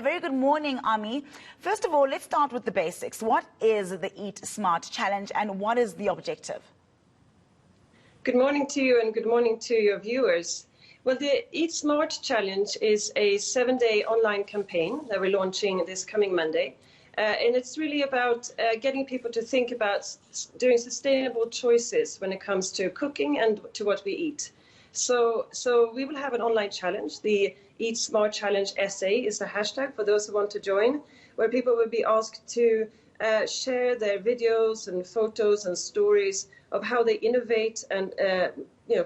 very good morning, Ami. First of all, let's start with the basics. What is the Eat Smart Challenge and what is the objective? Good morning to you and good morning to your viewers. Well, the Eat Smart Challenge is a 7-day online campaign that we're launching this coming Monday. And it's really about getting people to think about doing sustainable choices when it comes to cooking and to what we eat. So we will have an online challenge. The Eat Smart Challenge SA is the hashtag for those who want to join, where people will be asked to share their videos and photos and stories of how they innovate and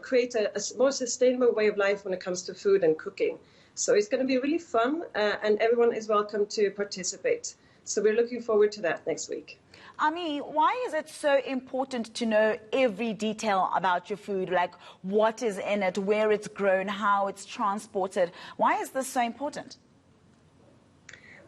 create a more sustainable way of life when it comes to food and cooking. So it's going to be really fun, and everyone is welcome to participate. So we're looking forward to that next week. Ami, why is it so important to know every detail about your food, like what is in it, where it's grown, how it's transported? Why is this so important?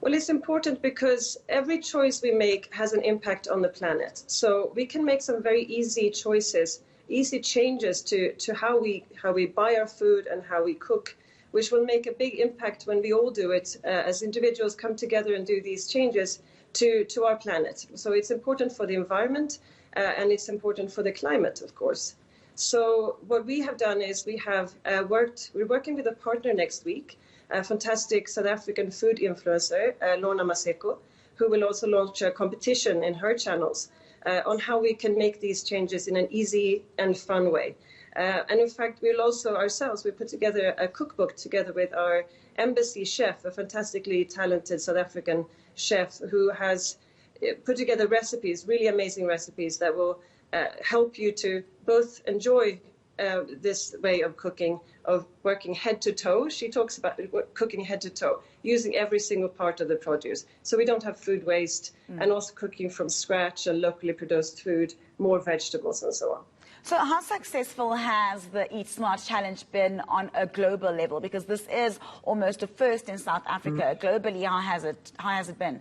Well, it's important because every choice we make has an impact on the planet. So we can make some very easy choices, easy changes to how we buy our food and how we cook, which will make a big impact when we all do it as individuals come together and do these changes to our planet. So it's important for the environment and it's important for the climate, of course. So what we have done is we're working with a partner next week, a fantastic South African food influencer, Lorna Maseko, who will also launch a competition in her channels on how we can make these changes in an easy and fun way. And in fact, we put together a cookbook together with our embassy chef, a fantastically talented South African chef who has put together recipes, really amazing recipes that will help you to both enjoy this way of cooking, of working head to toe. She talks about cooking head to toe, using every single part of the produce. So we don't have food waste, and also cooking from scratch and locally produced food, more vegetables and so on. So how successful has the Eat Smart Challenge been on a global level? Because this is almost a first in South Africa. Globally, how has it been?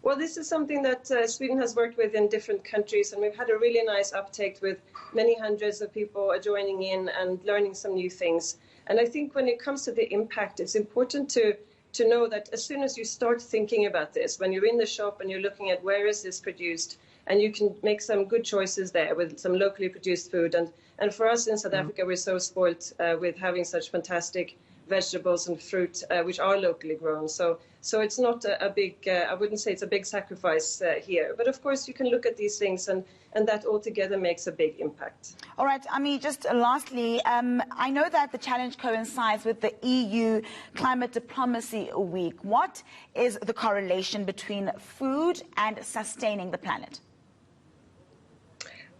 Well, this is something that Sweden has worked with in different countries, and we've had a really nice uptake with many hundreds of people joining in and learning some new things. And I think when it comes to the impact, it's important to know that as soon as you start thinking about this, when you're in the shop and you're looking at where is this produced, and you can make some good choices there with some locally produced food. And for us in South Africa, we're so spoilt with having such fantastic vegetables and fruit, which are locally grown. So it's not a big, I wouldn't say it's a big sacrifice here. But of course, you can look at these things and that altogether makes a big impact. All right, Ami, just lastly, I know that the challenge coincides with the EU Climate Diplomacy Week. What is the correlation between food and sustaining the planet?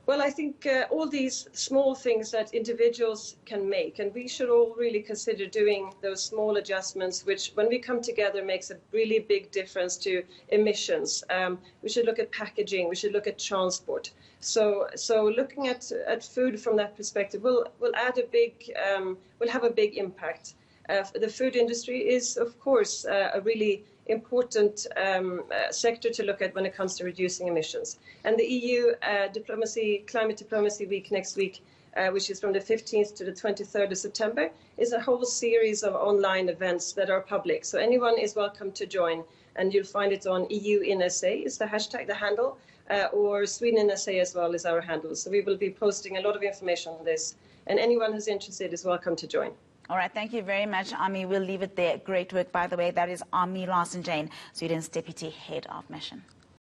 Well, I think all these small things that individuals can make, and we should all really consider doing those small adjustments, which when we come together makes a really big difference to emissions. We should look at packaging, we should look at transport. So looking at food from that perspective will have a big impact. The food industry is, of course, a really important sector to look at when it comes to reducing emissions. And the EU Climate Diplomacy Week next week, which is from the 15th to the 23rd of September, is a whole series of online events that are public. So anyone is welcome to join, and you'll find it on EU in SA is the hashtag, the handle, or Sweden in SA as well is our handle. So we will be posting a lot of information on this, and anyone who's interested is welcome to join. All right, thank you very much, Ami. We'll leave it there. Great work, by the way. That is Ami Larsson Jain, Sweden's Deputy Head of Mission.